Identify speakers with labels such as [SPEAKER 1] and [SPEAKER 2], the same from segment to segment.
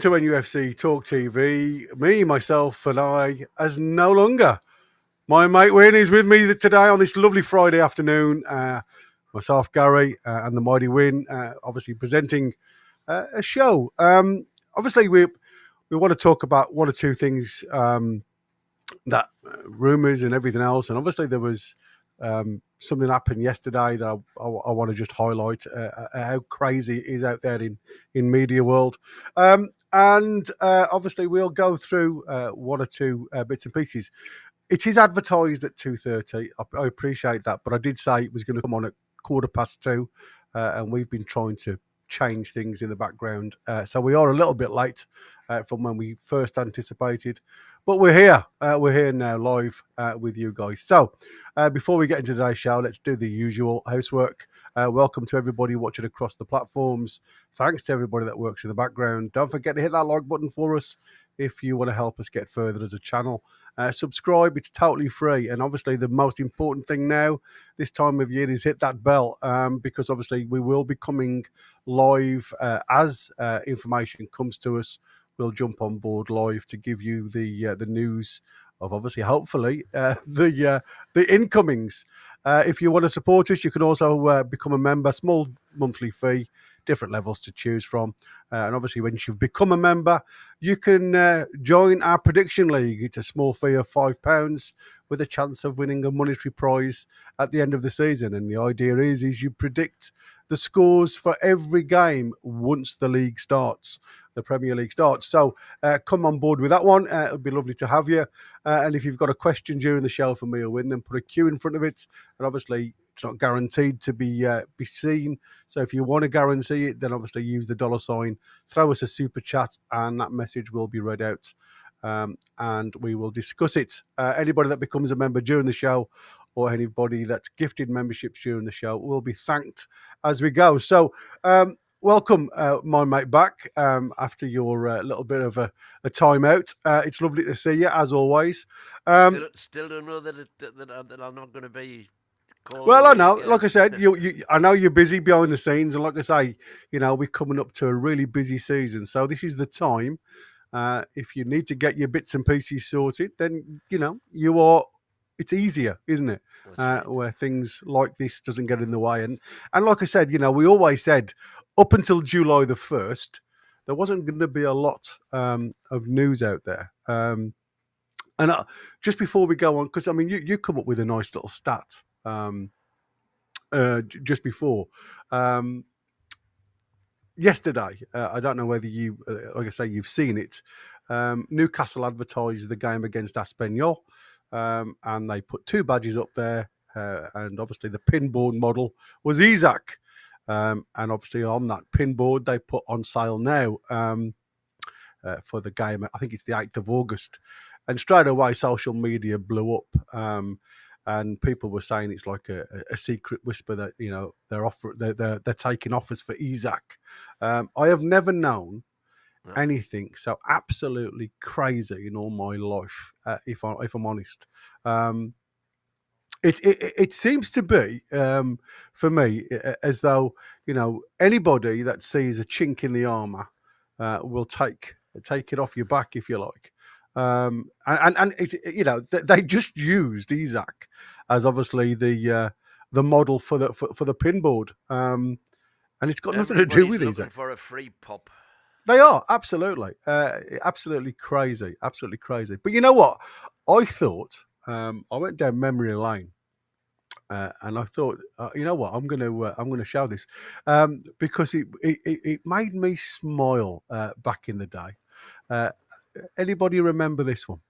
[SPEAKER 1] Welcome to NUFC Talk TV. Me, myself, and I, as no longer. My mate Win is with me today on this lovely Friday afternoon. Myself, Gary, and the mighty Win, obviously presenting a show. Obviously, we want to talk about one or two things that rumours and everything else. And obviously, there was something happened yesterday that I want to just highlight how crazy it is out there in media world. And obviously, we'll go through one or two bits and pieces. It is advertised at 2:30. I appreciate that, but I did say it was going to come on at 2:15, and we've been trying to change things in the background. So we are a little bit late from when we first anticipated, but we're here. We're here now live with you guys. So before we get into today's show, let's do the usual housework. Welcome to everybody watching across the platforms. Thanks to everybody that works in the background. Don't forget to hit that like button for us if you want to help us get further as a channel. Subscribe, it's totally free. And obviously the most important thing now, this time of year, is hit that bell because obviously we will be coming live as information comes to us. We'll jump on board live to give you the news of obviously, hopefully, the incomings. If you want to support us, you can also become a member, small monthly fee, different levels to choose from. And obviously, once you've become a member, you can join our prediction league. It's a small fee of £5 with a chance of winning a monetary prize at the end of the season. And the idea is you predict the scores for every game once the league starts, the Premier League starts. So come on board with that one. It would be lovely to have you. And if you've got a question during the show for me or Win, then put a Q in front of it. And obviously, it's not guaranteed to be seen. So if you want to guarantee it, then obviously use the $sign, throw us a super chat, and that message will be read out. And we will discuss it. Anybody that becomes a member during the show or anybody that's gifted memberships during the show will be thanked as we go. So welcome, my mate, back after your little bit of a timeout. It's lovely to see you, as always.
[SPEAKER 2] Still don't know that I'm not going to be called.
[SPEAKER 1] Well, I know. Like I said, I know you're busy behind the scenes. And like I say, we're coming up to a really busy season. So this is the time. If you need to get your bits and pieces sorted, then, it's easier, isn't it? Right. Where things like this doesn't get in the way. And like I said, we always said up until July the 1st, there wasn't going to be a lot of news out there. And just before we go on, because, I mean, you come up with a nice little stat just before. Yesterday, I don't know whether you, like I say, you've seen it. Newcastle advertised the game against Espanyol. And they put two badges up there, and obviously the pinboard model was Isaac. And obviously on that pinboard, they put on sale now for the game. I think it's the 8th of August. And straight away, social media blew up. And people were saying it's like a secret whisper that, they're taking offers for Isaac. I have never known anything so absolutely crazy in all my life, if I'm honest. It seems to be for me as though anybody that sees a chink in the armor will take it off your back, if you like. And it, they just used Isaac as obviously the model for the pinboard, and it's got nothing to do with Isaac.
[SPEAKER 2] For a free pop.
[SPEAKER 1] They are, absolutely. Absolutely crazy. Absolutely crazy. But you know what? I thought, I went down memory lane and I thought, you know what? I'm going to show this because it made me smile back in the day. Anybody remember this one?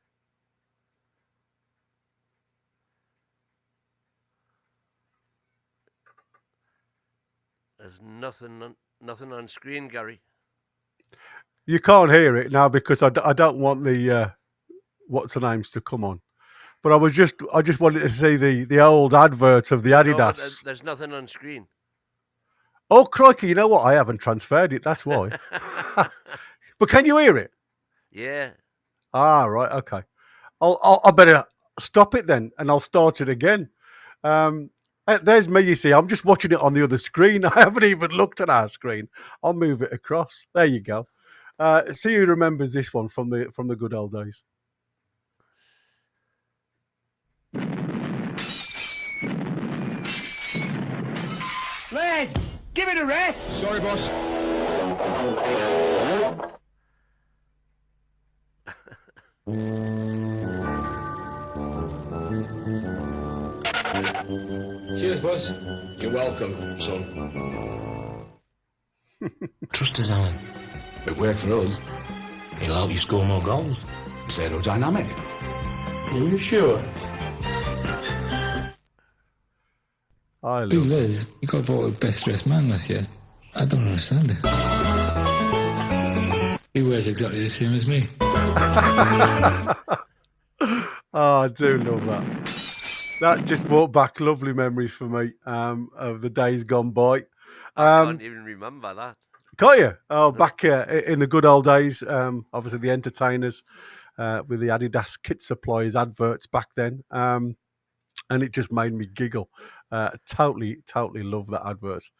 [SPEAKER 2] There's nothing on screen, Gary.
[SPEAKER 1] You can't hear it now because I don't want the what's the names to come on. But I just wanted to see the old advert of the Adidas.
[SPEAKER 2] No, there's nothing on screen.
[SPEAKER 1] Oh crikey! You know what? I haven't transferred it. That's why. But can you hear it?
[SPEAKER 2] Yeah.
[SPEAKER 1] Ah, right. Okay. I better stop it then, and I'll start it again. There's me. You see, I'm just watching it on the other screen. I haven't even looked at our screen. I'll move it across. There you go. See who remembers this one from the good old days.
[SPEAKER 3] Les, give it a rest.
[SPEAKER 4] Sorry, boss. Cheers, boss. You're welcome, son.
[SPEAKER 5] Trust us, Alan.
[SPEAKER 4] It worked for us.
[SPEAKER 5] He'll help you score more goals.
[SPEAKER 4] It's aerodynamic.
[SPEAKER 5] Are you sure?
[SPEAKER 1] I
[SPEAKER 6] Big
[SPEAKER 1] love it.
[SPEAKER 6] Liz, you got voted best dressed man last year. I don't understand it. He wears exactly the same as me.
[SPEAKER 1] Oh, I do love that. That just brought back lovely memories for me of the days gone by.
[SPEAKER 2] I can't even remember that.
[SPEAKER 1] Can't you? Oh, back in the good old days, obviously the entertainers with the Adidas kit suppliers adverts back then. And it just made me giggle. Totally love that advert.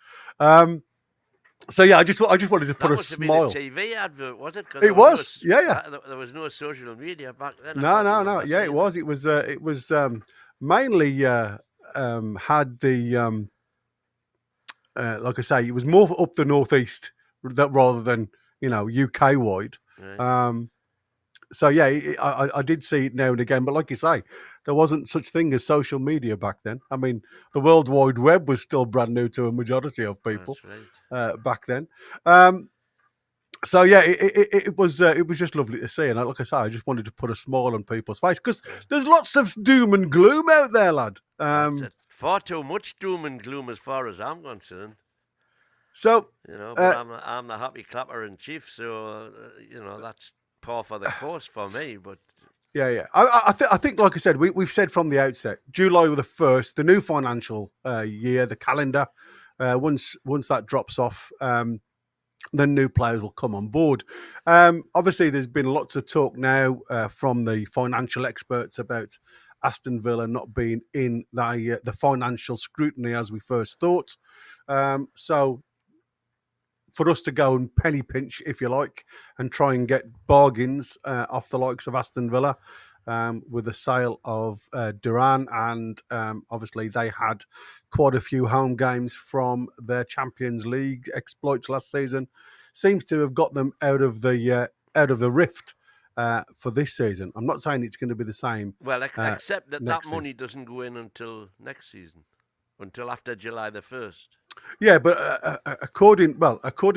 [SPEAKER 1] So yeah, I just wanted to put
[SPEAKER 2] That
[SPEAKER 1] a
[SPEAKER 2] must have
[SPEAKER 1] smile.
[SPEAKER 2] been a TV advert, was it? 'Cause
[SPEAKER 1] It was, yeah.
[SPEAKER 2] There was no social media back then. I
[SPEAKER 1] No.
[SPEAKER 2] can't remember
[SPEAKER 1] Yeah, it
[SPEAKER 2] seeing
[SPEAKER 1] was. It was mainly had the like I say, it was more up the northeast rather than UK wide.
[SPEAKER 2] that. Right.
[SPEAKER 1] So yeah, I did see it now and again, but like you say, there wasn't such thing as social media back then. I mean, the World Wide Web was still brand new to a majority of people
[SPEAKER 2] That's right.
[SPEAKER 1] back then. So yeah, it was just lovely to see, and like I say, I just wanted to put a smile on people's face because there's lots of doom and gloom out there, lad.
[SPEAKER 2] Far too much doom and gloom as far as I'm concerned.
[SPEAKER 1] So
[SPEAKER 2] But I'm the happy clapper in chief, so that's par for the course for me. But
[SPEAKER 1] yeah. I think, like I said, we've said from the outset, July the 1st, the new financial year, the calendar. Once that drops off, then new players will come on board. Obviously, there's been lots of talk now from the financial experts about Aston Villa not being in the financial scrutiny as we first thought. So for us to go and penny pinch, if you like, and try and get bargains off the likes of Aston Villa with the sale of Duran, and obviously they had quite a few home games from their Champions League exploits last season, seems to have got them out of the rift for this season. I'm not saying it's going to be the same.
[SPEAKER 2] well, except that
[SPEAKER 1] next
[SPEAKER 2] money doesn't go in until next season, until after July the 1st.
[SPEAKER 1] Yeah, but according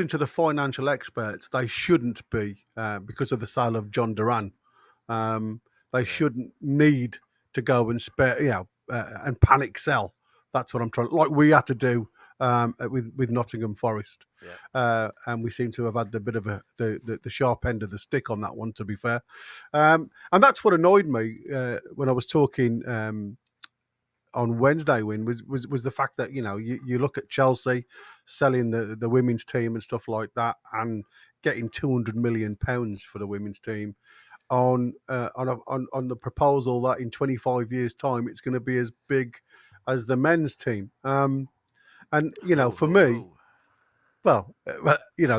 [SPEAKER 1] to the financial experts, they shouldn't be because of the sale of John Duran. They shouldn't need to go and and panic sell. That's what I'm trying. Like we had to do with Nottingham Forest, and we seem to have had the bit of the sharp end of the stick on that one. To be fair, and that's what annoyed me when I was talking. On Wednesday was the fact that you look at Chelsea selling the women's team and stuff like that and getting £200 million for the women's team on the proposal that in 25 years time it's going to be as big as the men's team, and for me, well,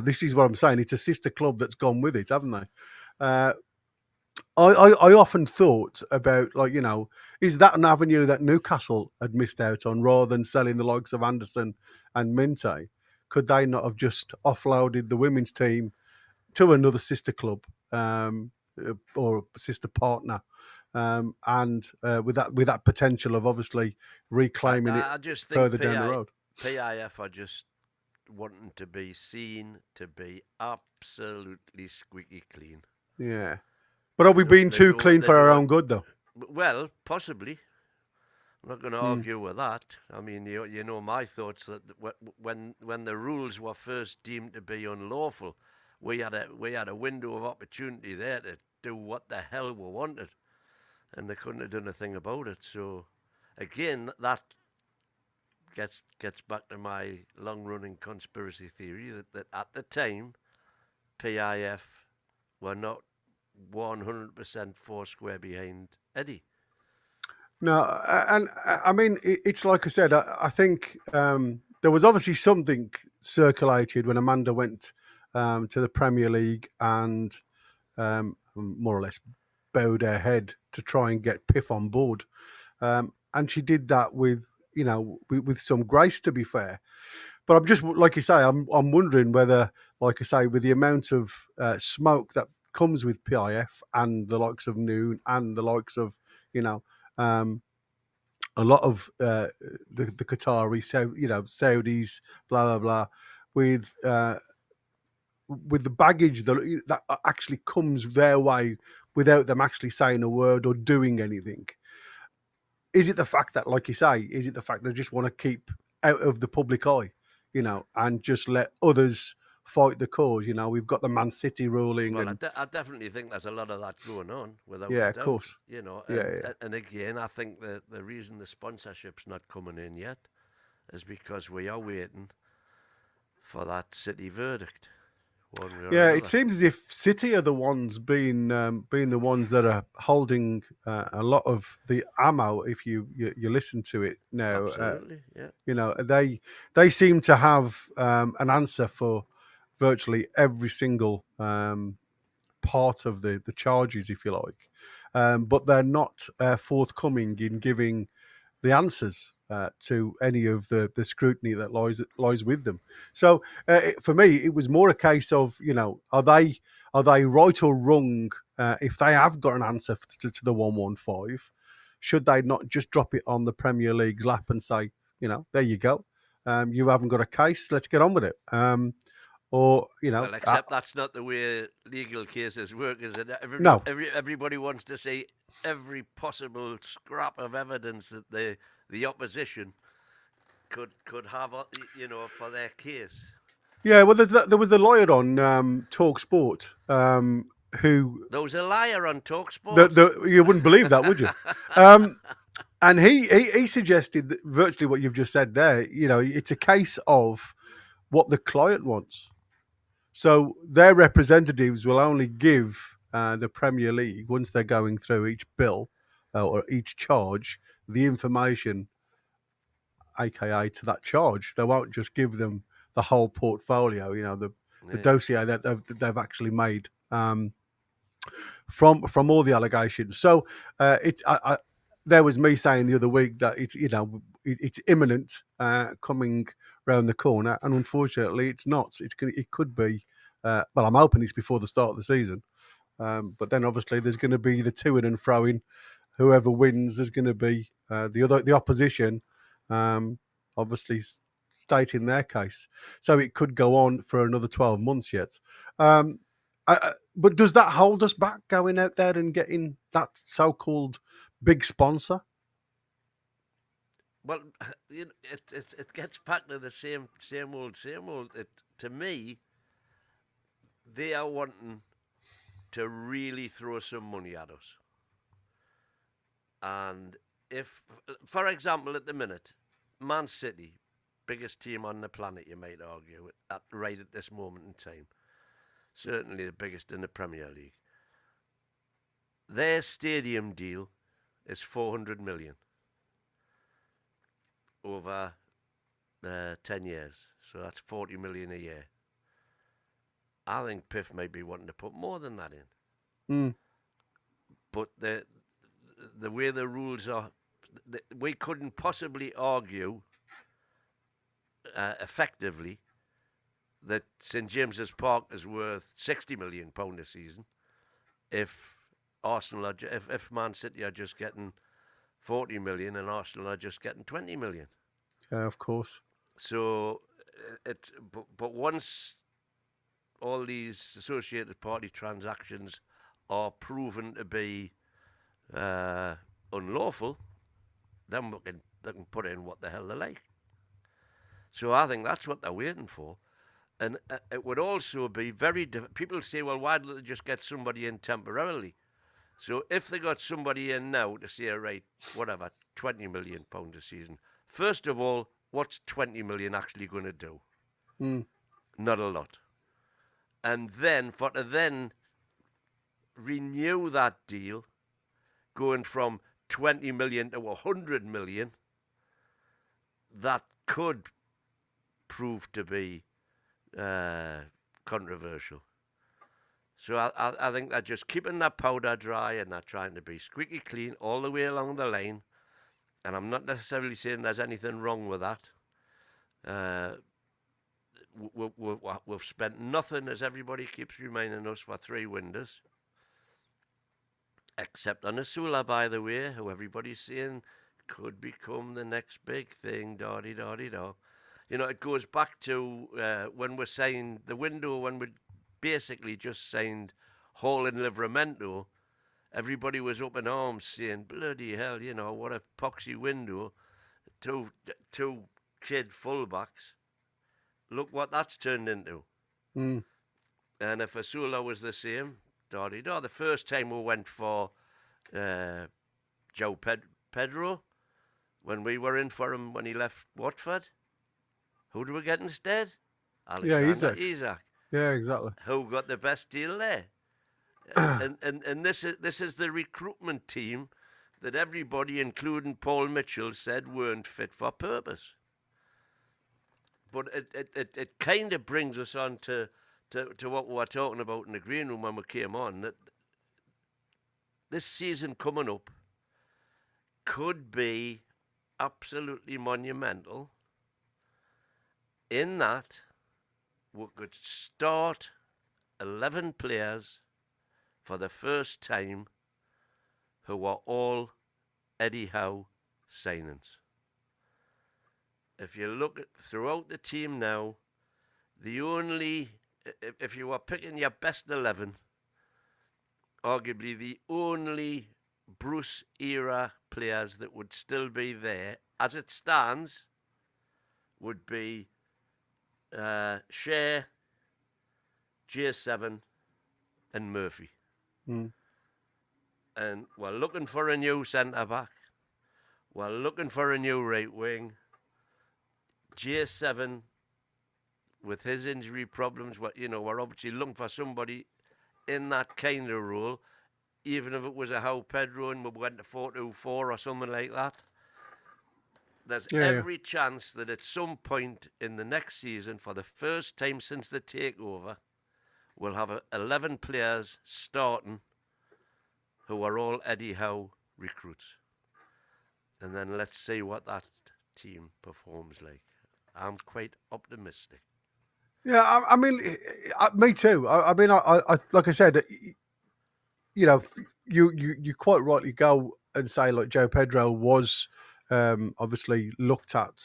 [SPEAKER 1] this is what I'm saying, it's a sister club that's gone with it, haven't they? I often thought about, is that an avenue that Newcastle had missed out on rather than selling the likes of Anderson and Minte? Could they not have just offloaded the women's team to another sister club or sister partner? And with that potential of obviously reclaiming
[SPEAKER 2] I
[SPEAKER 1] it
[SPEAKER 2] just think
[SPEAKER 1] further down the road.
[SPEAKER 2] PIF are just wanting to be seen to be absolutely squeaky clean.
[SPEAKER 1] Yeah. But are we being too clean for our own good, though?
[SPEAKER 2] Well, possibly. I'm not going to argue with that. I mean, you know my thoughts that when the rules were first deemed to be unlawful, we had a window of opportunity there to do what the hell we wanted, and they couldn't have done a thing about it. So, again, that gets back to my long-running conspiracy theory that at the time, PIF were not 100% foursquare behind Eddie.
[SPEAKER 1] No, and I mean, it's like I said, I think there was obviously something circulated when Amanda went to the Premier League and more or less bowed her head to try and get PIF on board. And she did that with some grace, to be fair. But I'm just, like you say, I'm wondering whether, like I say, with the amount of smoke that comes with PIF and the likes of Noon and the likes of, a lot of the Qatari, Saudis, blah blah blah, with the baggage that actually comes their way without them actually saying a word or doing anything. Is it the fact that, like you say, is it the fact they just want to keep out of the public eye, and just let others fight the cause? We've got the Man City ruling.
[SPEAKER 2] Well, I definitely think there's a lot of that going on, without a
[SPEAKER 1] of
[SPEAKER 2] doubt,
[SPEAKER 1] course.
[SPEAKER 2] And again, I think the reason the sponsorship's not coming in yet is because we are waiting for that City verdict.
[SPEAKER 1] It seems as if City are the ones being the ones that are holding a lot of the ammo. If you listen to it now,
[SPEAKER 2] Absolutely, yeah.
[SPEAKER 1] They seem to have an answer for virtually every single part of the charges, if you like, but they're not forthcoming in giving the answers to any of the scrutiny that lies with them. So for me, it was more a case of, are they right or wrong? If they have got an answer to the 115, should they not just drop it on the Premier League's lap and say, there you go, you haven't got a case, let's get on with it. Or
[SPEAKER 2] well, except that's not the way legal cases work, is it?
[SPEAKER 1] No.
[SPEAKER 2] Everybody wants to see every possible scrap of evidence that the opposition could have, for their case.
[SPEAKER 1] Yeah, well, there was the lawyer on Talk Sport who.
[SPEAKER 2] There was a liar on Talk Sport.
[SPEAKER 1] You wouldn't believe that, would you? And he suggested that virtually what you've just said there. It's a case of what the client wants. So their representatives will only give the Premier League, once they're going through each bill or each charge, the information, aka to that charge. They won't just give them the whole portfolio, the dossier that they've actually made from all the allegations. So there was me saying the other week that it's imminent, coming round the corner, and unfortunately, it's not. It could be. Well, I'm hoping it's before the start of the season, but then obviously there's going to be the to-ing and fro-ing. Whoever wins, there's going to be the opposition, obviously stating their case. So it could go on for another 12 months yet. But does that hold us back going out there and getting that so-called big sponsor?
[SPEAKER 2] Well, it gets back to the same old. To me, they are wanting to really throw some money at us. And if, for example, at the minute, Man City, biggest team on the planet, you might argue, right at this moment in time, certainly the biggest in the Premier League, their stadium deal is 400 million over 10 years. So that's 40 million a year. I think PIF may be wanting to put more than that in. But the way the rules are, we couldn't possibly argue effectively that St James's Park is worth £60 million a season if Arsenal if Man City are just getting 40 million and Arsenal are just getting 20 million.
[SPEAKER 1] Yeah, of course.
[SPEAKER 2] So but once all these associated party transactions are proven to be unlawful, then they can put in what the hell they like. So I think that's what they're waiting for. And it would also be very people say, well, why don't they just get somebody in temporarily? So if they got somebody in now to say, right, whatever, £20 million a season, first of all, what's 20 million actually going to do? Not a lot. And then to renew that deal, going from 20 million to 100 million, that could prove to be controversial. So I think they're just keeping their powder dry and they're trying to be squeaky clean all the way along the line. And I'm not necessarily saying there's anything wrong with that. We've spent nothing, as everybody keeps reminding us, for 3 windows. Except on Asula, by the way, who everybody's saying could become the next big thing, da-di-da-di-da. You know, it goes back to when we signed the window, when we basically just signed Hall and Livramento. Everybody was up in arms saying, bloody hell, you know, what a poxy window. Two kid fullbacks. Look what that's turned into.
[SPEAKER 1] Mm.
[SPEAKER 2] And if Asula was the same, da-di-da. The first time we went for Joe Pedro, when we were in for him when he left Watford, who did we get instead? Alexander Isak.
[SPEAKER 1] Yeah, exactly.
[SPEAKER 2] Who got the best deal there? and this is the recruitment team that everybody, including Paul Mitchell, said weren't fit for purpose. But it kind of brings us on to what we were talking about in the green room when we came on, that this season coming up could be absolutely monumental in that we could start 11 players for the first time who are all Eddie Howe signings. If you look at throughout the team now, the only, if you were picking your best 11, arguably the only Bruce era players that would still be there, as it stands, would be Shea, J7, and Murphy.
[SPEAKER 1] Mm.
[SPEAKER 2] And we're looking for a new centre-back. We're looking for a new right wing. J7, with his injury problems, we're obviously looking for somebody in that kind of role, even if it was a Howe Pedro and we went to 4-2-4 or something like that. There's every chance that at some point in the next season, for the first time since the takeover, we'll have 11 players starting who are all Eddie Howe recruits. And then let's see what that team performs like. I'm quite optimistic.
[SPEAKER 1] Yeah, I mean, me too. I mean, I like I said, you know, you quite rightly go and say like Joe Pedro was obviously looked at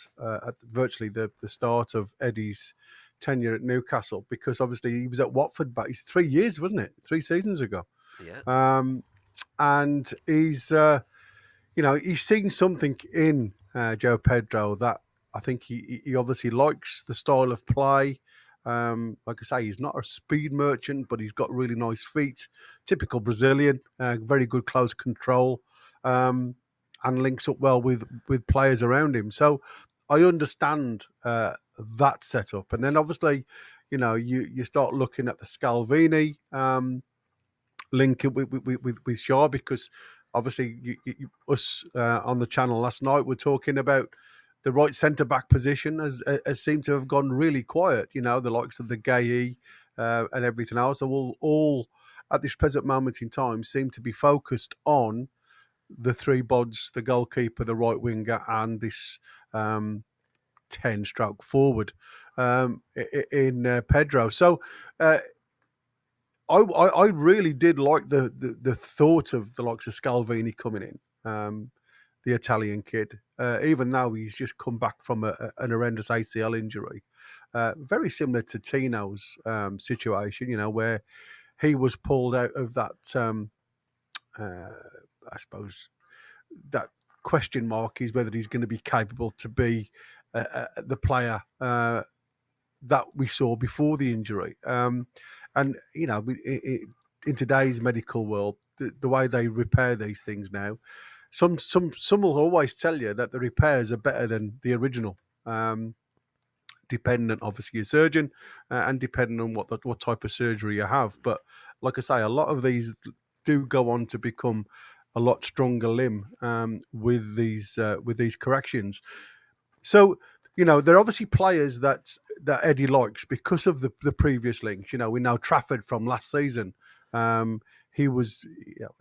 [SPEAKER 1] virtually the start of Eddie's tenure at Newcastle, because obviously he was at Watford back 3 years, wasn't it? 3 seasons ago.
[SPEAKER 2] Yeah.
[SPEAKER 1] And he's he's seen something in Joe Pedro that I think he obviously likes the style of play. Like I say, he's not a speed merchant, but he's got really nice feet. Typical Brazilian, very good close control, and links up well with players around him. So I understand that setup. And then obviously, you start looking at the Scalvini link with Shaw, because obviously us on the channel last night were talking about the right centre-back position has seemed to have gone really quiet. The likes of the Gay and everything else are all at this present moment in time seem to be focused on the 3 bods, the goalkeeper, the right winger, and this 10-stroke forward in Pedro. So I really did like the thought of the likes of Scalvini coming in. The Italian kid, even though he's just come back from an horrendous ACL injury, very similar to Tino's situation, where he was pulled out of that, I suppose, that question mark is whether he's going to be capable to be the player that we saw before the injury. And, in today's medical world, the way they repair these things now, some will always tell you that the repairs are better than the original, dependent obviously your surgeon and depending on what type of surgery you have. But like I say, a lot of these do go on to become a lot stronger limb with these corrections. So there are obviously players that Eddie likes because of the previous links. We know Trafford from last season. He was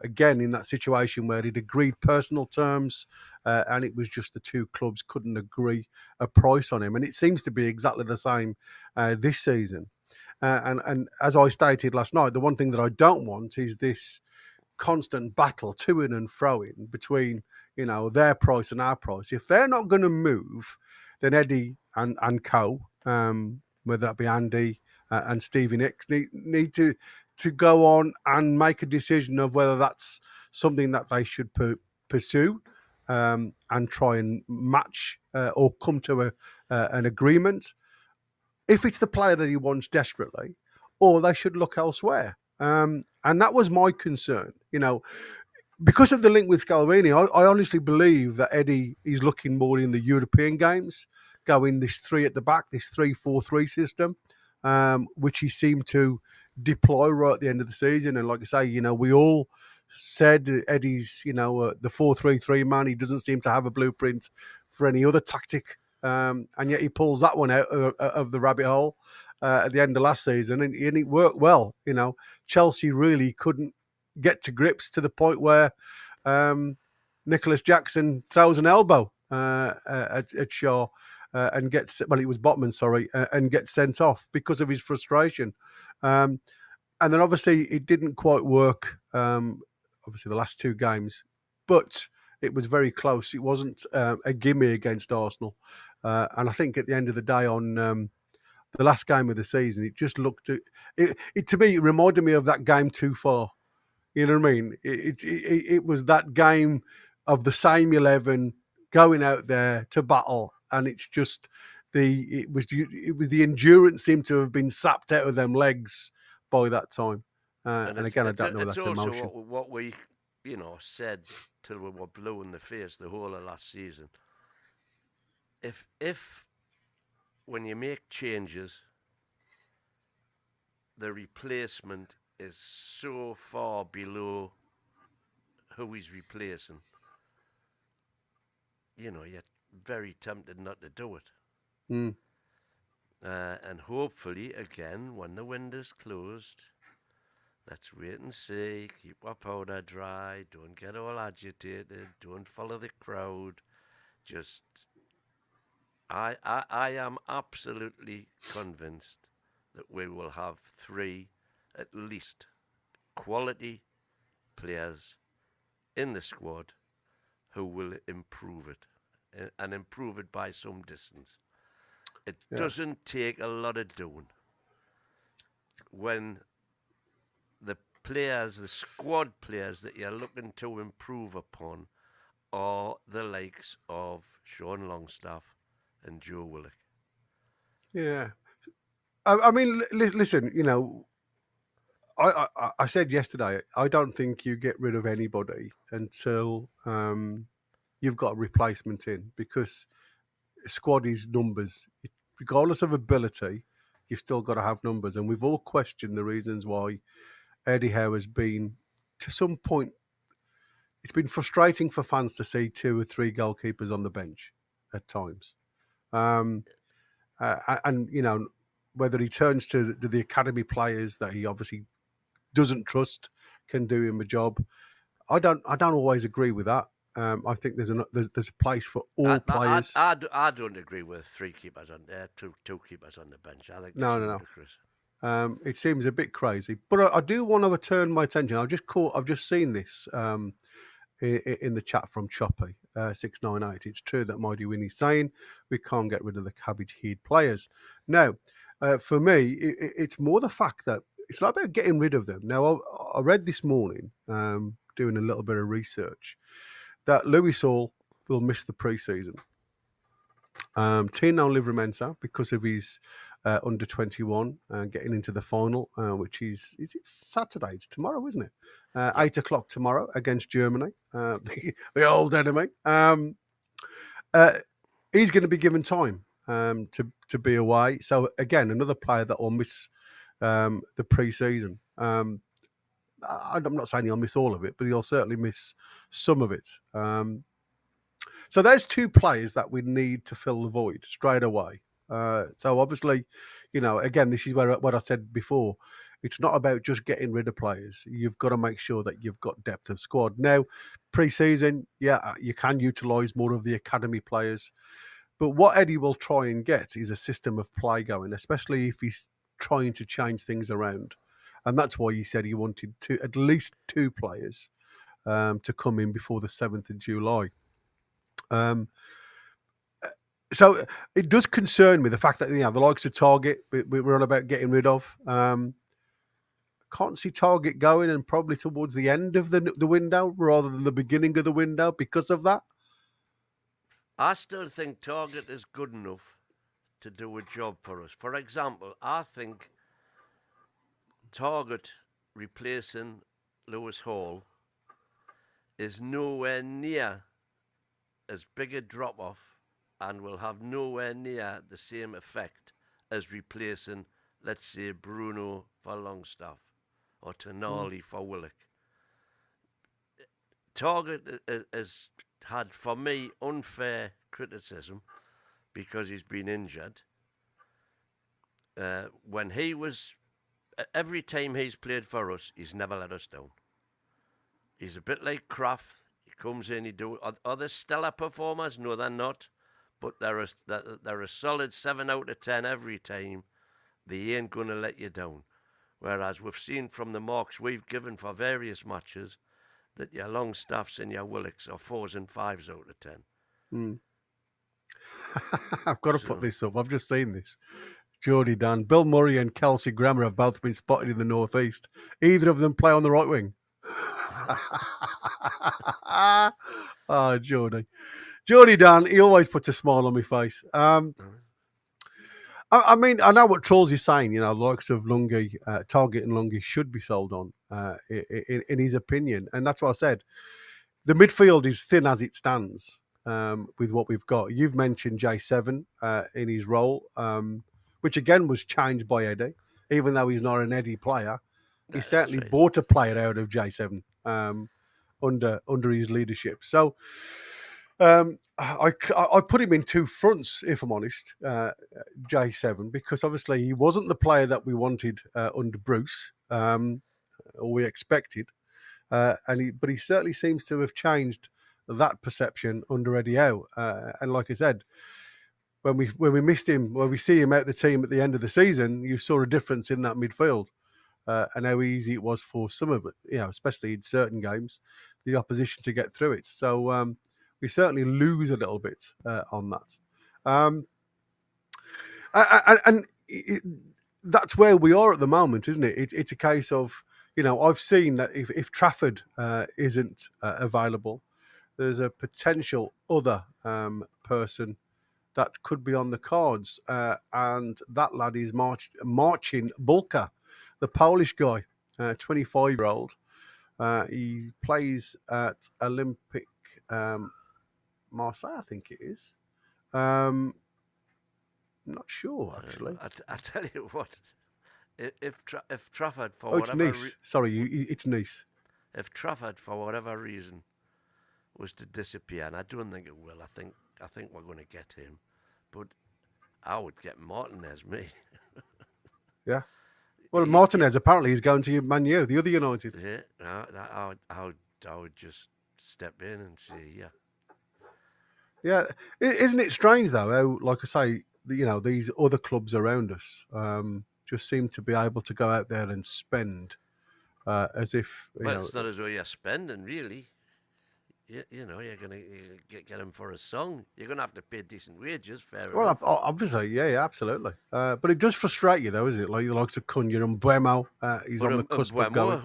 [SPEAKER 1] again in that situation where he'd agreed personal terms, and it was just the two clubs couldn't agree a price on him. And it seems to be exactly the same this season. And as I stated last night, the one thing that I don't want is this constant battle to in and fro in between their price and our price. If they're not going to move, then Eddie and co, whether that be Andy and Stevie Nicks, need to go on and make a decision of whether that's something that they should pursue and try and match or come to an agreement. If it's the player that he wants desperately, or they should look elsewhere. And that was my concern, because of the link with Scalvini. I honestly believe that Eddie is looking more in the European games, going this 3 at the back, this 3-4-3 system, which he seemed to deploy right at the end of the season. And like I say, we all said Eddie's, the 4-3-3 man. He doesn't seem to have a blueprint for any other tactic. And yet he pulls that one out of the rabbit hole at the end of last season, and it worked well. Chelsea really couldn't get to grips to the point where Nicholas Jackson throws an elbow at Shaw and gets, well, it was Botman, sorry, and gets sent off because of his frustration. And then obviously it didn't quite work, obviously the last 2 games, but it was very close. It wasn't a gimme against Arsenal. And I think at the end of the day on the last game of the season, it just looked, to me, it reminded me of that game too far. You know what I mean? It was that game of the same 11 going out there to battle, and it's just it was the endurance seemed to have been sapped out of them legs by that time. And again, I don't know if that's emotion.
[SPEAKER 2] Also what we said till we were blue in the face the whole of last season. If when you make changes, the replacement is so far below who he's replacing, you're very tempted not to do it. And hopefully, again, when the window's closed, let's wait and see, keep our powder dry, don't get all agitated, don't follow the crowd. Just, I am absolutely convinced that we will have 3, at least, quality players in the squad who will improve it, and improve it by some distance. It doesn't take a lot of doing when the squad players that you're looking to improve upon are the likes of Sean Longstaff and Joe Willock.
[SPEAKER 1] Yeah. I mean, listen, I said yesterday, I don't think you get rid of anybody until you've got a replacement in, because squad is numbers. Regardless of ability, you've still got to have numbers. And we've all questioned the reasons why Eddie Howe has been, to some point, it's been frustrating for fans to see 2 or 3 goalkeepers on the bench at times. And, whether he turns to the academy players that he obviously doesn't trust can do him a job. I don't always agree with that. I think there's a place for all players.
[SPEAKER 2] I don't agree with 3 keepers on there, two keepers on the bench. I think that's ludicrous.
[SPEAKER 1] It seems a bit crazy, but I do want to turn my attention. I've just seen this in the chat from Choppy 698. It's true that Mighty Winnie's saying we can't get rid of the cabbage-head players. No, for me, it's more the fact that it's not about getting rid of them. Now, I read this morning, doing a little bit of research, that Louis Hall will miss the pre-season. Tino Livramento, because of his under 21 getting into the final, which is it's Saturday. It's tomorrow, isn't it? 8 o'clock tomorrow against Germany, the old enemy. He's going to be given time to be away. So again, another player that will miss the pre-season. I'm not saying he'll miss all of it, but he'll certainly miss some of it. So there's two players that we need to fill the void straight away. So obviously, again, this is what I said before. It's not about just getting rid of players. You've got to make sure that you've got depth of squad. Now, pre-season, you can utilise more of the academy players. But what Eddie will try and get is a system of play going, especially if he's trying to change things around. And that's why he said he wanted at least two players to come in before the 7th of July. So it does concern me, the fact that the likes of Target we're on about getting rid of. Can't see Target going, and probably towards the end of the window rather than the beginning of the window because of that.
[SPEAKER 2] I still think Target is good enough to do a job for us. For example, I think Target replacing Lewis Hall is nowhere near as big a drop-off and will have nowhere near the same effect as replacing, let's say, Bruno for Longstaff or Tonali for Willock. Target has had, for me, unfair criticism because he's been injured. When he was, every time he's played for us, he's never let us down. He's a bit like Kraft. He comes in, are they stellar performers? No, they're not. But they're a solid 7 out of 10 every time. They ain't going to let you down. Whereas we've seen from the marks we've given for various matches that your Longstaffs and your Willocks are 4s and 5s out of 10.
[SPEAKER 1] I've got to put this up. I've just seen this. Geordie Dan, Bill Murray and Kelsey Grammer have both been spotted in the northeast. Either of them play on the right wing. Oh, Geordie Dan, he always puts a smile on my face. I mean, I know what Trolls is saying. The likes of Lungi, Target and Lungi should be sold on, in his opinion. And that's what I said. The midfield is thin as it stands with what we've got. You've mentioned J7 in his role, which again was changed by Eddie. Even though he's not an Eddie player, he certainly bought a player out of J7 under his leadership. So I put him in two fronts, if I'm honest, J7, because obviously he wasn't the player that we wanted under Bruce, or we expected, but he certainly seems to have changed that perception under Eddie Howe. And like I said, when we missed him, when we see him out the team at the end of the season, you saw a difference in that midfield. And how easy it was for some of it, especially in certain games, the opposition to get through it. So we certainly lose a little bit on that. And that's where we are at the moment, isn't it? It's a case of, I've seen that if Trafford isn't available, there's a potential other person that could be on the cards. And that lad is Marcin Bulka, the Polish guy, 25-year-old. He plays at Olympic Marseille, I think it is. I'm not sure, actually.
[SPEAKER 2] I tell you what, if Trafford for
[SPEAKER 1] it's
[SPEAKER 2] whatever
[SPEAKER 1] Nice. Sorry, it's Nice.
[SPEAKER 2] If Trafford for whatever reason was to disappear, and I don't think it will, I think we're going to get him, but I would get Martinez, me.
[SPEAKER 1] Yeah. Well, Martinez apparently is going to Man U, the other United.
[SPEAKER 2] Yeah, I would just step in and see,
[SPEAKER 1] Yeah, isn't it strange though? How, like I say, these other clubs around us just seem to be able to go out there and spend as if.
[SPEAKER 2] It's not as though you're spending, really. You're going to get him for a song. You're going to have to pay decent wages, fair enough.
[SPEAKER 1] Well, obviously, yeah, absolutely. But it does frustrate you, though, isn't it? Like the likes of Cunha and Buemo, he's on the cusp of going.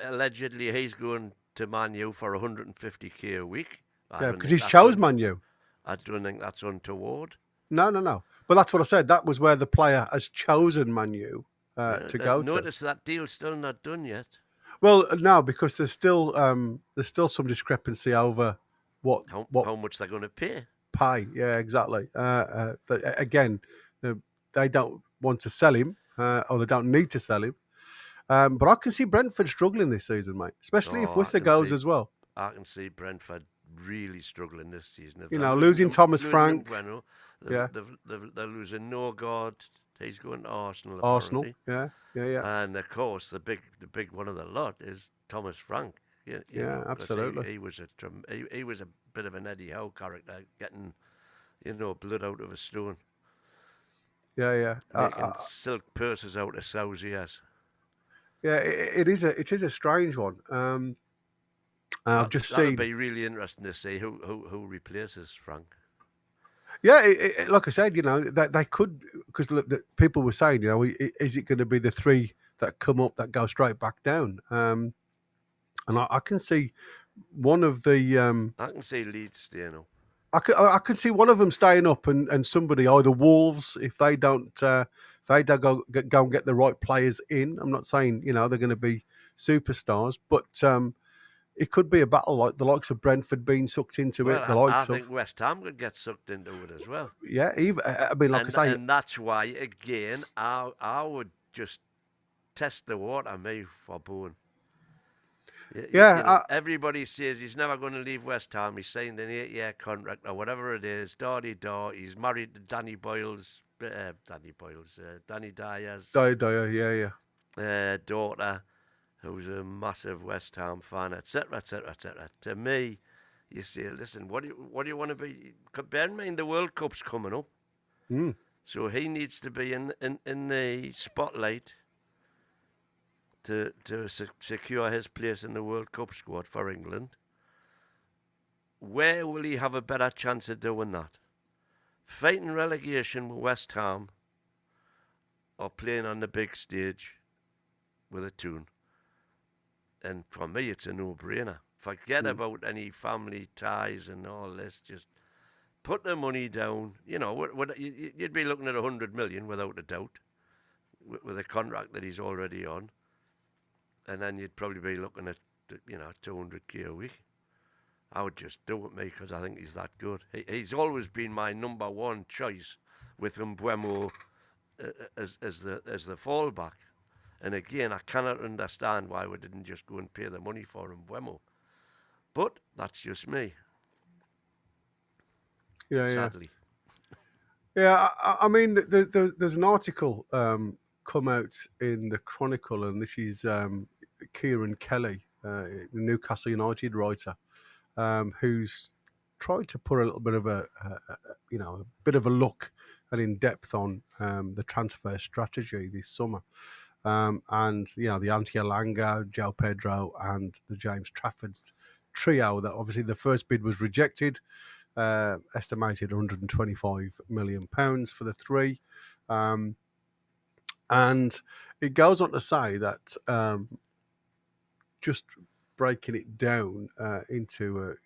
[SPEAKER 2] Allegedly, he's going to Man U for 150k a week.
[SPEAKER 1] Yeah, because he's chose Man U.
[SPEAKER 2] I don't think that's untoward.
[SPEAKER 1] No. But that's what I said. That was where the player has chosen Man U to go to.
[SPEAKER 2] Notice that deal's still not done yet.
[SPEAKER 1] Well, no, because there's still some discrepancy over
[SPEAKER 2] how much they're going to pay.
[SPEAKER 1] Yeah, exactly. Again, they don't want to sell him, or they don't need to sell him. But I can see Brentford struggling this season, mate, especially if Wissa goes as well.
[SPEAKER 2] I can see Brentford really struggling this season. If
[SPEAKER 1] You
[SPEAKER 2] they're
[SPEAKER 1] know, losing Thomas
[SPEAKER 2] losing
[SPEAKER 1] Frank,
[SPEAKER 2] Bueno,
[SPEAKER 1] yeah.
[SPEAKER 2] they're losing Norgard. He's going to Arsenal
[SPEAKER 1] Arsenal,
[SPEAKER 2] apparently.
[SPEAKER 1] yeah.
[SPEAKER 2] And of course, the big one of the lot is Thomas Frank. You
[SPEAKER 1] Yeah,
[SPEAKER 2] know, 'cause
[SPEAKER 1] absolutely.
[SPEAKER 2] he was he was a bit of an Eddie Howe character, getting blood out of a stone,
[SPEAKER 1] Yeah.
[SPEAKER 2] making silk purses out of sow's ears.
[SPEAKER 1] Yeah, it is a strange one. I've just
[SPEAKER 2] That'll
[SPEAKER 1] seen.
[SPEAKER 2] be really interesting to see who replaces Frank.
[SPEAKER 1] Yeah, like I said, you know, that they could, because people were saying, you know, is it going to be the three that come up that go straight back down? And I can see one of the.
[SPEAKER 2] I can see Leeds staying up.
[SPEAKER 1] I could see one of them staying up, and somebody, either Wolves, if they don't go and get the right players in. I'm not saying, you know, they're going to be superstars, but it could be a battle like the likes of Brentford being sucked into it. The
[SPEAKER 2] Well, I
[SPEAKER 1] likes
[SPEAKER 2] think
[SPEAKER 1] of
[SPEAKER 2] West Ham could get sucked into it as well.
[SPEAKER 1] even. I mean, like I say,
[SPEAKER 2] And that's why, again, I would just test the water, me, for Bowen. Everybody says he's never going to leave West Ham. He's signed an 8-year contract or whatever it is. Da-de-da. He's married to Danny Dyer's daughter, who's a massive West Ham fan, etc., etc., etc. To me, you say, listen, what do you want to be? Bear in mind the World Cup's coming up, so he needs to be in the spotlight to secure his place in the World Cup squad for England. Where will he have a better chance of doing that? Fighting relegation with West Ham, or playing on the big stage with a tune? And for me, it's a no-brainer. Forget about any family ties and all this. Just put the money down. You know, you'd be looking at 100 million without a doubt, with a contract that he's already on. And then you'd probably be looking at, 200k a week. I would just do it, mate, because I think he's that good. He's always been my number one choice, with Mbeumo as the fallback. And again, I cannot understand why we didn't just go and pay the money for Mbeumo. But that's just me. Sadly.
[SPEAKER 1] Yeah. I mean, there's an article come out in the Chronicle, and this is Kieran Kelly, the Newcastle United writer, who's tried to put a little bit of a look and in depth on the transfer strategy this summer. And the Ante Elanga, João Pedro, and the James Trafford's trio. That obviously the first bid was rejected, estimated £125 million for the three, and it goes on to say that just breaking it down into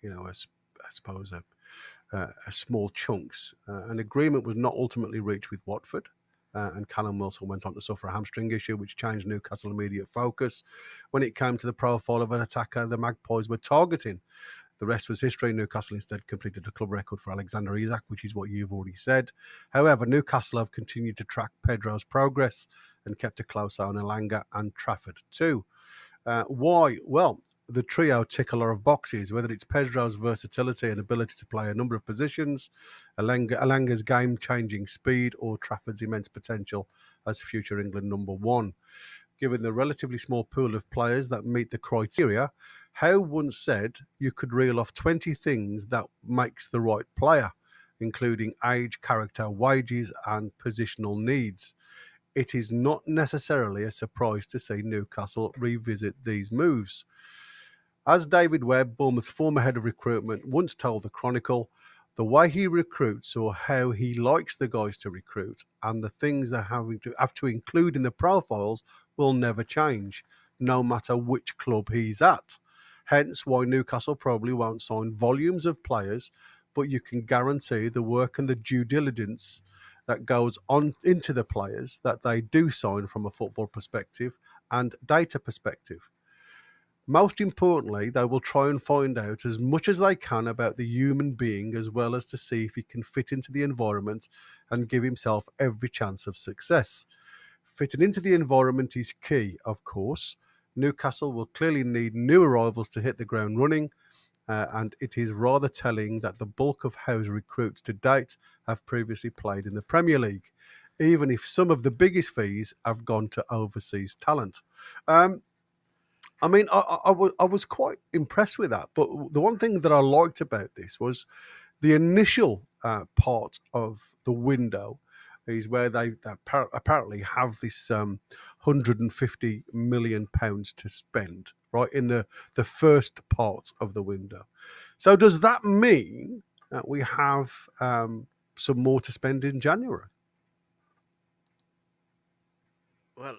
[SPEAKER 1] small chunks. An agreement was not ultimately reached with Watford. And Callum Wilson went on to suffer a hamstring issue, which changed Newcastle's immediate focus. When it came to the profile of an attacker, the Magpies were targeting. The rest was history. Newcastle instead completed a club record for Alexander Isak, which is what you've already said. However, Newcastle have continued to track Pedro's progress and kept a close eye on Elanga and Trafford too. Why? Well, the trio tick a lot of boxes, whether it's Pedro's versatility and ability to play a number of positions, Elanga's game-changing speed, or Trafford's immense potential as future England number one. Given the relatively small pool of players that meet the criteria, Howe once said you could reel off 20 things that makes the right player, including age, character, wages, and positional needs. It is not necessarily a surprise to see Newcastle revisit these moves. As David Webb, Bournemouth's former head of recruitment, once told the Chronicle, the way he recruits, or how he likes the guys to recruit, and the things they have to include in the profiles will never change, no matter which club he's at. Hence why Newcastle probably won't sign volumes of players, but you can guarantee the work and the due diligence that goes on into the players that they do sign from a football perspective and data perspective. Most importantly, they will try and find out as much as they can about the human being, as well as to see if he can fit into the environment and give himself every chance of success. Fitting into the environment is key, of course. Newcastle will clearly need new arrivals to hit the ground running, and it is rather telling that the bulk of Howe's recruits to date have previously played in the Premier League, even if some of the biggest fees have gone to overseas talent. I mean, I was quite impressed with that. But the one thing that I liked about this was the initial part of the window is where they apparently have this £150 million to spend, right, in the first part of the window. So does that mean that we have some more to spend in January?
[SPEAKER 2] Well,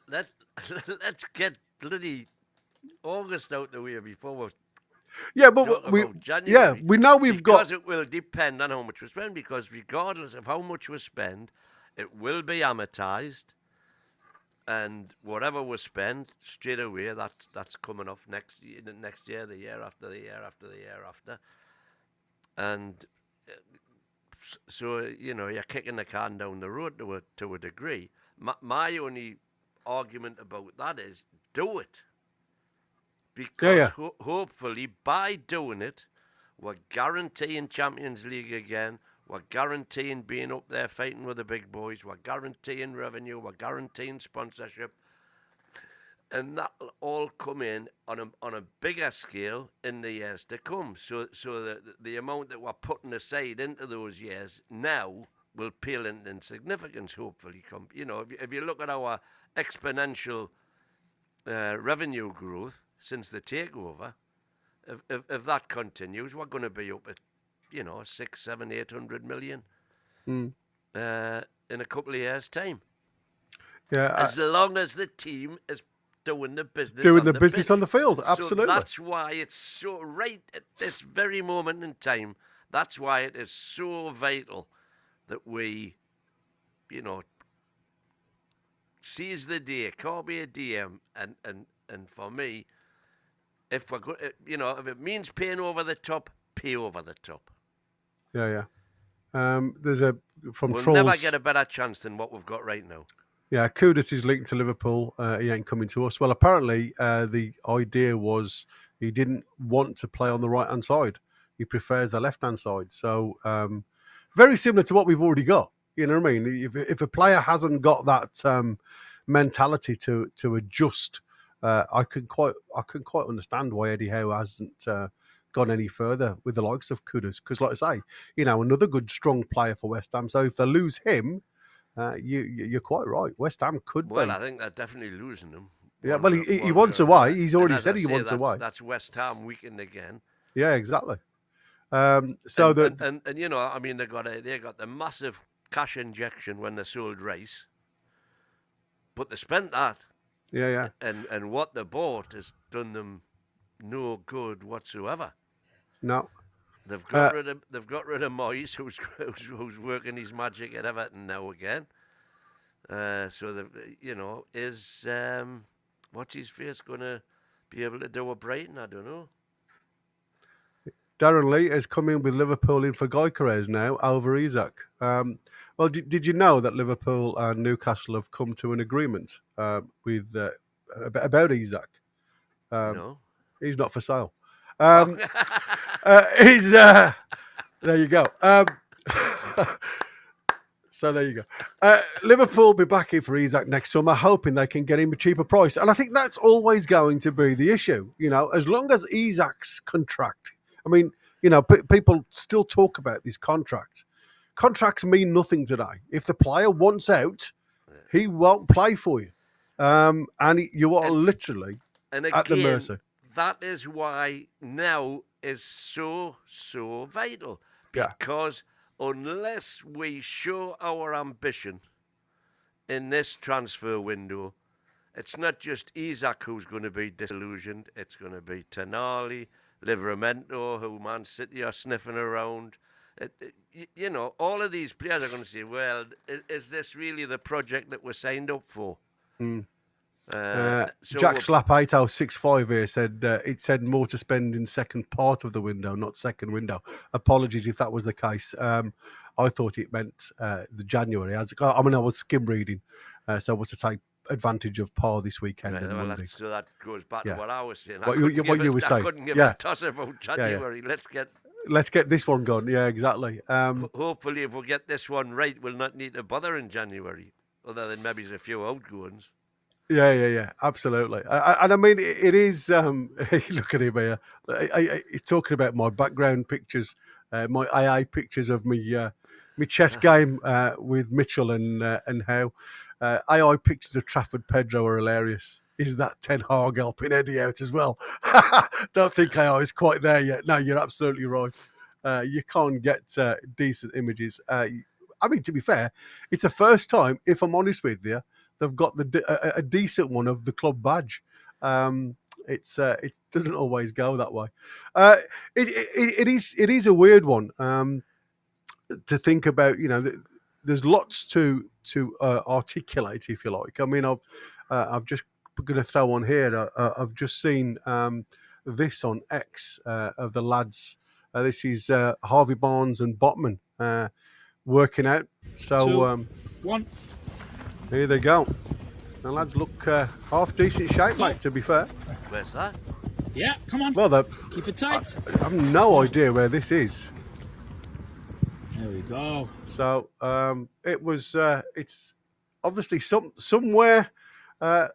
[SPEAKER 2] let's get bloody August out the way before we
[SPEAKER 1] Yeah, but
[SPEAKER 2] talk
[SPEAKER 1] we
[SPEAKER 2] about January.
[SPEAKER 1] we know we've got.
[SPEAKER 2] Because it will depend on how much we spend, because regardless of how much we spend, it will be amortised, and whatever we spend straight away, that's coming off next year, the year after, the year after, the year after. And so, you're kicking the can down the road to a degree. My only argument about that is do it. Because hopefully by doing it, we're guaranteeing Champions League again. We're guaranteeing being up there fighting with the big boys. We're guaranteeing revenue. We're guaranteeing sponsorship. And that'll all come in on a bigger scale in the years to come. So the amount that we're putting aside into those years now will pale into insignificance, hopefully. If you look at our exponential revenue growth since the takeover, if that continues, we're going to be up at 600, 700, 800 million in a couple of years' time.
[SPEAKER 1] Yeah,
[SPEAKER 2] as long as the team is doing the business
[SPEAKER 1] on the field. Absolutely.
[SPEAKER 2] So that's why it's so right at this very moment in time. That's why it is so vital that we, seize the day. Can't be a DM, and for me, if we're if it means paying over the top, pay over the top.
[SPEAKER 1] Yeah. There's from
[SPEAKER 2] we'll
[SPEAKER 1] Trolls.
[SPEAKER 2] Never get a better chance than what we've got right now.
[SPEAKER 1] Yeah, Kudus is linked to Liverpool. He ain't coming to us. Well, apparently the idea was he didn't want to play on the right-hand side. He prefers the left-hand side. So very similar to what we've already got. You know what I mean? If a player hasn't got that mentality to adjust, I can quite understand why Eddie Howe hasn't gone any further with the likes of Kudus. Because, like I say, another good, strong player for West Ham. So if they lose him, you're quite right. West Ham could be.
[SPEAKER 2] Well, I think they're definitely losing him.
[SPEAKER 1] Yeah, well, he wants away. He's already said he wants away.
[SPEAKER 2] That's West Ham weekend again.
[SPEAKER 1] Yeah, exactly. They
[SPEAKER 2] got the massive cash injection when they sold Rice, but they spent that.
[SPEAKER 1] Yeah.
[SPEAKER 2] And what they bought has done them no good whatsoever.
[SPEAKER 1] No.
[SPEAKER 2] They've got rid of Moyes, who's working his magic at Everton now again. Is what's his face going to be able to do a Brighton? I don't know.
[SPEAKER 1] Darren Lee has come in with Liverpool in for Gyökeres now over Isak. Well, did you know that Liverpool and Newcastle have come to an agreement with about Isak?
[SPEAKER 2] No,
[SPEAKER 1] he's not for sale. He's there you go. So there you go. Liverpool will be back in for Isak next summer, hoping they can get him a cheaper price. And I think that's always going to be the issue. As long as Isak's contract, I mean, people still talk about this contract. Contracts mean nothing today. If the player wants out, he won't play for you. You are literally at the mercy.
[SPEAKER 2] That is why now is so vital. Because unless we show our ambition in this transfer window, it's not just Isak who's going to be disillusioned. It's going to be Tonali, Livramento, who Man City are sniffing around. All of these players are going to say, well, is this really the project that we're signed up for?
[SPEAKER 1] Jack Slap 8065 here said it said more to spend in second part of the window, not second window. Apologies if that was the case. I thought it meant the January. I was skim reading, so I was to take advantage of par this weekend
[SPEAKER 2] Right,
[SPEAKER 1] and
[SPEAKER 2] well,
[SPEAKER 1] Monday.
[SPEAKER 2] so that goes back
[SPEAKER 1] Yeah.
[SPEAKER 2] to what I was saying.
[SPEAKER 1] What you were
[SPEAKER 2] I
[SPEAKER 1] saying.
[SPEAKER 2] couldn't give
[SPEAKER 1] Yeah.
[SPEAKER 2] a toss about
[SPEAKER 1] yeah.
[SPEAKER 2] January.
[SPEAKER 1] Let's get this one gone. Yeah, exactly.
[SPEAKER 2] Hopefully, if we get this one right, we'll not need to bother in January, other than maybe a few outgoings.
[SPEAKER 1] Yeah, absolutely. And I mean, it is. Look at him here. He's talking about my background pictures, my AA pictures of me, my chess game with Mitchell and Howe. AI pictures of Trafford Pedro are hilarious. Is that Ten Hag helping Eddie out as well? Don't think AI is quite there yet. No, you're absolutely right. You can't get decent images. I mean, to be fair, it's the first time, if I'm honest with you, they've got a decent one of the club badge. It doesn't always go that way. It is a weird one to think about. You know, there's lots to articulate, if you like. I mean, I've just going to throw on here. I've just seen this on X of the lads. This is Harvey Barnes and Botman working out. So
[SPEAKER 3] One.
[SPEAKER 1] here they go. The lads look half decent shape, mate, to be fair.
[SPEAKER 2] Where's that?
[SPEAKER 3] Yeah, come on.
[SPEAKER 1] Well,
[SPEAKER 3] Keep it tight.
[SPEAKER 1] I have no idea where this is.
[SPEAKER 3] There we go.
[SPEAKER 1] So it was. It's obviously somewhere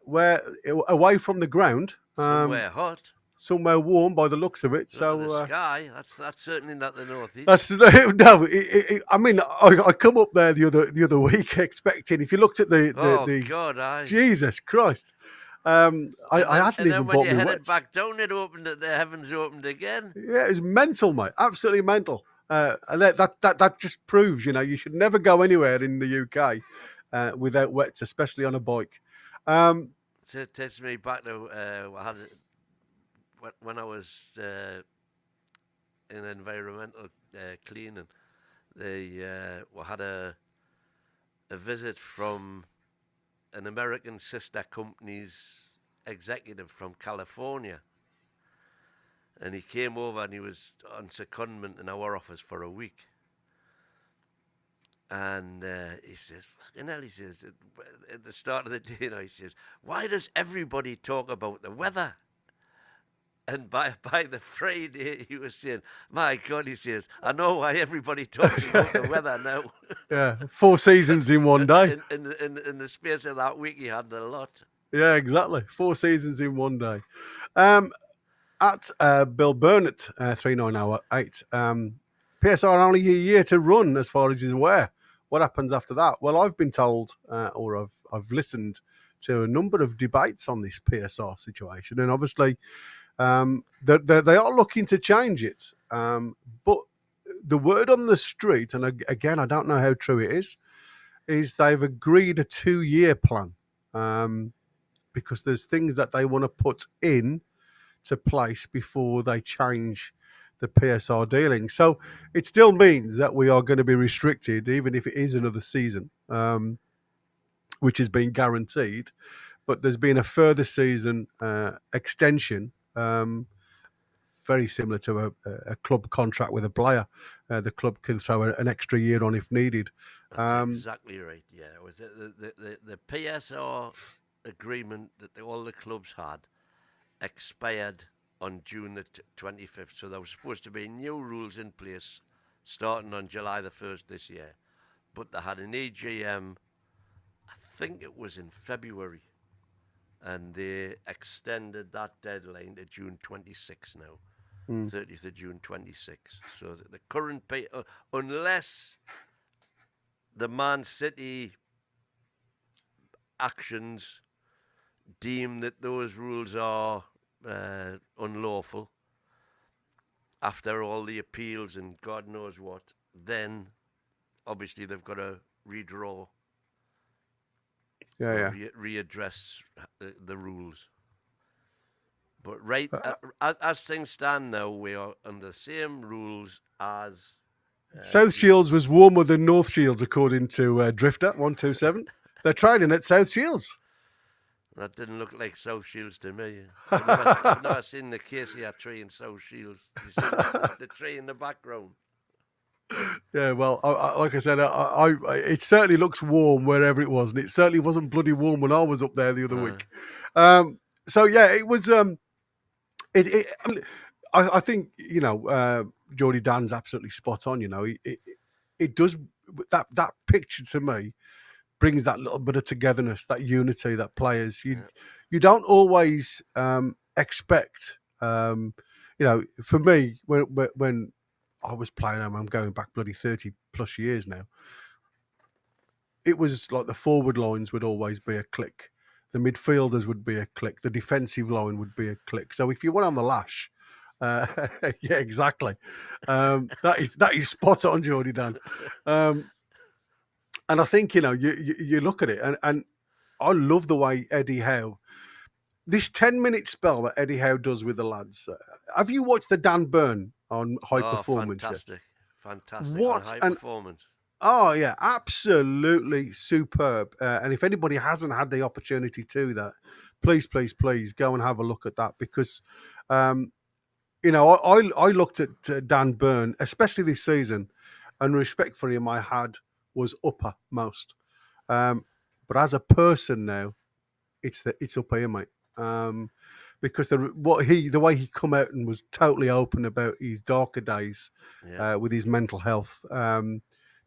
[SPEAKER 1] where away from the ground,
[SPEAKER 2] Somewhere hot.
[SPEAKER 1] somewhere warm by the looks of it.
[SPEAKER 2] So
[SPEAKER 1] So
[SPEAKER 2] the sky. That's certainly not the northeast.
[SPEAKER 1] that's no. I mean, I come up there the other week expecting. If you looked at the
[SPEAKER 2] God,
[SPEAKER 1] Jesus Christ, I hadn't
[SPEAKER 2] and
[SPEAKER 1] even
[SPEAKER 2] then when
[SPEAKER 1] bought
[SPEAKER 2] you
[SPEAKER 1] me
[SPEAKER 2] headed
[SPEAKER 1] wets.
[SPEAKER 2] back down, the heavens opened again.
[SPEAKER 1] Yeah, it was mental, mate. Absolutely mental. And that just proves, you should never go anywhere in the UK without wets, especially on a bike.
[SPEAKER 2] So it takes me back to when I was in environmental cleaning. We had a visit from an American sister company's executive from California. And he came over and he was on secondment in our office for a week. And he says, fucking hell, he says, at the start of the day, he says, why does everybody talk about the weather? And by the Friday, he was saying, my God, he says, I know why everybody talks about the weather now.
[SPEAKER 1] Yeah, 4 seasons in one day.
[SPEAKER 2] In the space of that week, he had a lot.
[SPEAKER 1] Yeah, exactly. 4 seasons in one day. At Bill Burnett, 3908, PSR only a year to run as far as he's aware. What happens after that? Well, I've been told, or I've listened to a number of debates on this PSR situation, and obviously they are looking to change it. But the word on the street, and again, I don't know how true it is they've agreed a 2-year plan because there's things that they want to put in to place before they change the PSR dealing. So it still means that we are going to be restricted, even if it is another season, which has been guaranteed. But there's been a further season extension, very similar to a club contract with a player. The club can throw an extra year on if needed.
[SPEAKER 2] That's exactly right. Yeah, it was the PSR agreement that all the clubs had expired on June the 25th. So there was supposed to be new rules in place starting on July the 1st this year. But they had an EGM, I think it was in February, and they extended that deadline to June 26 now. 30th of June 26. So the current unless the Man City actions deem that those rules are unlawful after all the appeals and God knows what, then obviously they've got to redraw, readdress the rules. But as things stand now, we are under the same rules as
[SPEAKER 1] South Shields was warmer than North Shields, according to Drifter 127. They're training at South Shields.
[SPEAKER 2] That didn't look like South Shields to me. I've never seen the Casey tree in South Shields. You see the tree in the background.
[SPEAKER 1] Yeah, well, like I said, it certainly looks warm wherever it was, and it certainly wasn't bloody warm when I was up there the other week. So yeah, it was. I mean, I think Geordie Dan's absolutely spot on. It does that picture to me brings that little bit of togetherness, that unity, that players you don't always expect. For me, when I was playing, I'm going back bloody 30 plus years now. It was like the forward lines would always be a click. The midfielders would be a click. The defensive line would be a click. So if you went on the lash, yeah, exactly. That is spot on, Geordie Dan. And I think you look at it, and I love the way Eddie Howe. This 10-minute spell that Eddie Howe does with the lads. Have you watched the Dan Burn on High Performance
[SPEAKER 2] fantastic.
[SPEAKER 1] yet?
[SPEAKER 2] Fantastic.
[SPEAKER 1] What
[SPEAKER 2] High Performance.
[SPEAKER 1] Oh, yeah, absolutely superb. And if anybody hasn't had the opportunity to that, please go and have a look at that because, I looked at Dan Burn, especially this season, and respect for him I had was uppermost. But as a person now, it's up here, mate. Because the way he come out and was totally open about his darker days with his mental health.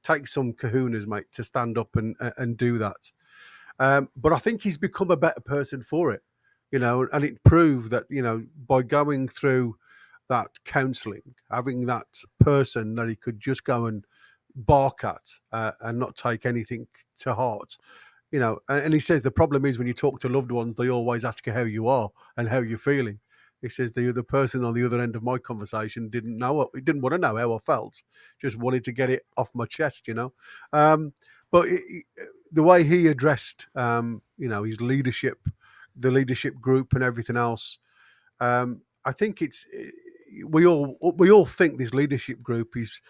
[SPEAKER 1] Take some kahunas, mate, to stand up and do that. But I think he's become a better person for it, and it proved that, by going through that counselling, having that person that he could just go and bark at and not take anything to heart. And he says the problem is when you talk to loved ones, they always ask you how you are and how you're feeling. He says the other person on the other end of my conversation didn't want to know how I felt, just wanted to get it off my chest, But the way he addressed, his leadership, the leadership group, and everything else, I think we all think this leadership group is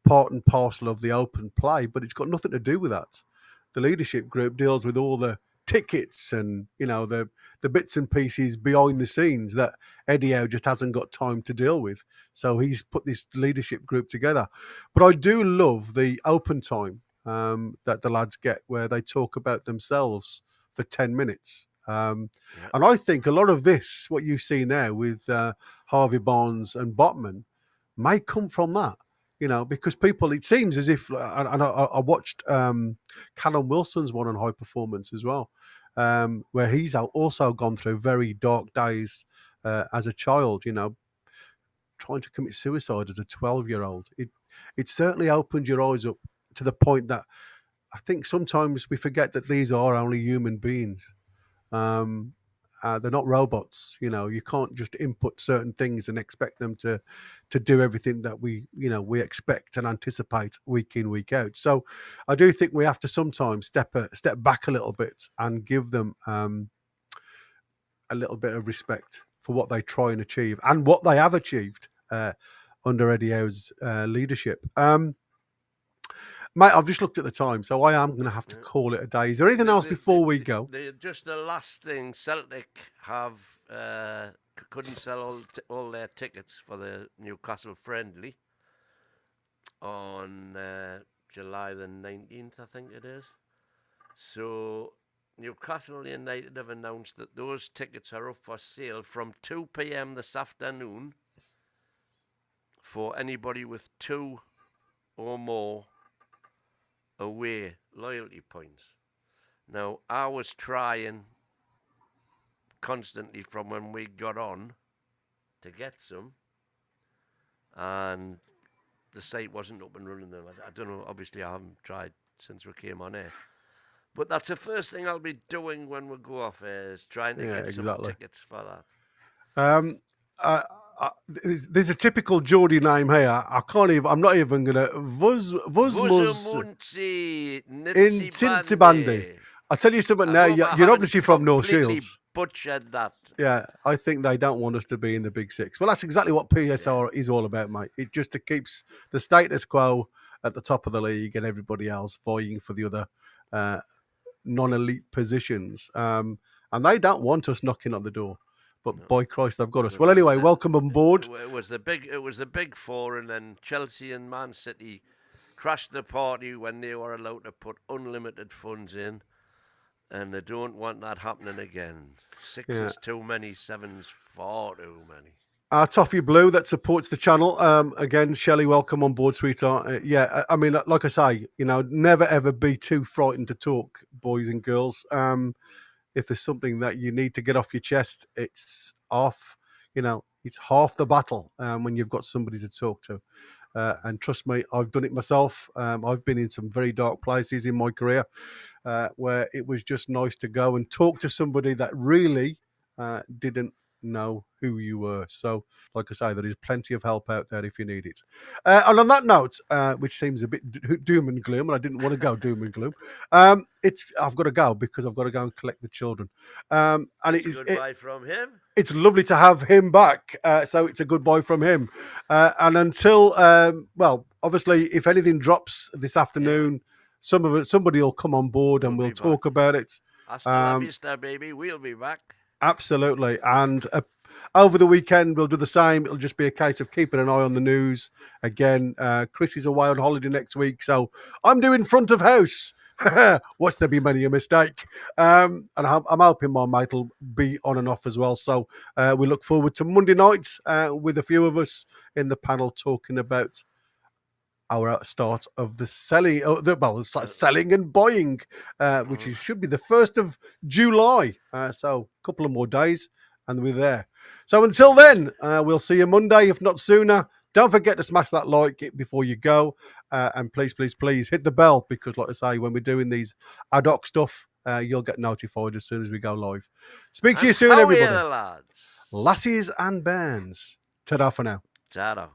[SPEAKER 1] part and parcel of the open play, but it's got nothing to do with that. The leadership group deals with all the tickets and the bits and pieces behind the scenes that Eddie Howe just hasn't got time to deal with. So he's put this leadership group together. But I do love the open time that the lads get where they talk about themselves for 10 minutes. And I think a lot of this, what you see now with Harvey Barnes and Botman, may come from that. Because people, it seems as if, and I watched Callum Wilson's one on High Performance as well, where he's also gone through very dark days as a child, trying to commit suicide as a 12-year-old. It certainly opened your eyes up to the point that I think sometimes we forget that these are only human beings. They're not robots. You can't just input certain things and expect them to do everything that we expect and anticipate week in, week out. So I do think we have to sometimes step back a little bit and give them a little bit of respect for what they try and achieve and what they have achieved under Eddie Howe's leadership. Mate, I've just looked at the time, so I am going to have to call it a day. Is there anything else before we go?
[SPEAKER 2] Just the last thing, Celtic couldn't sell all their tickets for the Newcastle friendly on July the 19th, I think it is. So Newcastle United have announced that those tickets are up for sale from 2 p.m. this afternoon for anybody with 2 or more away loyalty points. Now, I was trying constantly from when we got on to get some, and the site wasn't up and running. I don't know, obviously I haven't tried since we came on air. But that's the first thing I'll be doing when we go off air, is trying to get some tickets for that.
[SPEAKER 1] There's a typical Geordie name here. I'm not even going to... Vuzmuz in Cincinnati. I'll tell you something now. You're obviously from North Shields.
[SPEAKER 2] Butchered that.
[SPEAKER 1] Yeah, I think they don't want us to be in the Big Six. Well, that's exactly what PSR is all about, mate. It just keeps the status quo at the top of the league and everybody else vying for the other non-elite positions. And they don't want us knocking on the door. But by Christ, they've got us. Well, anyway, welcome on board.
[SPEAKER 2] It was the big four, and then Chelsea and Man City crashed the party when they were allowed to put unlimited funds in, and they don't want that happening again. 6 is too many, 7's far too many.
[SPEAKER 1] Toffee Blue that supports the channel. Again, Shelley, welcome on board, sweetheart. I mean, like I say, never ever be too frightened to talk, boys and girls. If there's something that you need to get off your chest, it's off. It's half the battle when you've got somebody to talk to. And trust me, I've done it myself. I've been in some very dark places in my career where it was just nice to go and talk to somebody that really didn't know who you were. So, like I say, there is plenty of help out there if you need it. And on that note, which seems a bit doom and gloom, and I didn't want to go doom and gloom, I've got to go because I've got to go and collect the children. And
[SPEAKER 2] Goodbye from him.
[SPEAKER 1] It's lovely to have him back. So it's a goodbye from him. And until, obviously, if anything drops this afternoon, somebody will come on board and we'll talk about it.
[SPEAKER 2] Hasta la vista, baby. We'll be back.
[SPEAKER 1] Absolutely. And over the weekend, we'll do the same. It'll just be a case of keeping an eye on the news. Again, Chris is away on holiday next week, so I'm doing front of house. What's there be many a mistake? And I'm hoping my mate will be on and off as well. So we look forward to Monday nights with a few of us in the panel talking about our start of the selling, selling and buying, which should be the 1st of July. So a couple of more days and we're there. So until then, we'll see you Monday, if not sooner. Don't forget to smash that like before you go. And please, please, please hit the bell because, like I say, when we're doing these ad hoc stuff, you'll get notified as soon as we go live. Speak to you soon, everybody.
[SPEAKER 2] Lads.
[SPEAKER 1] Lassies and bands. Ta-da for now.
[SPEAKER 2] Ta-da.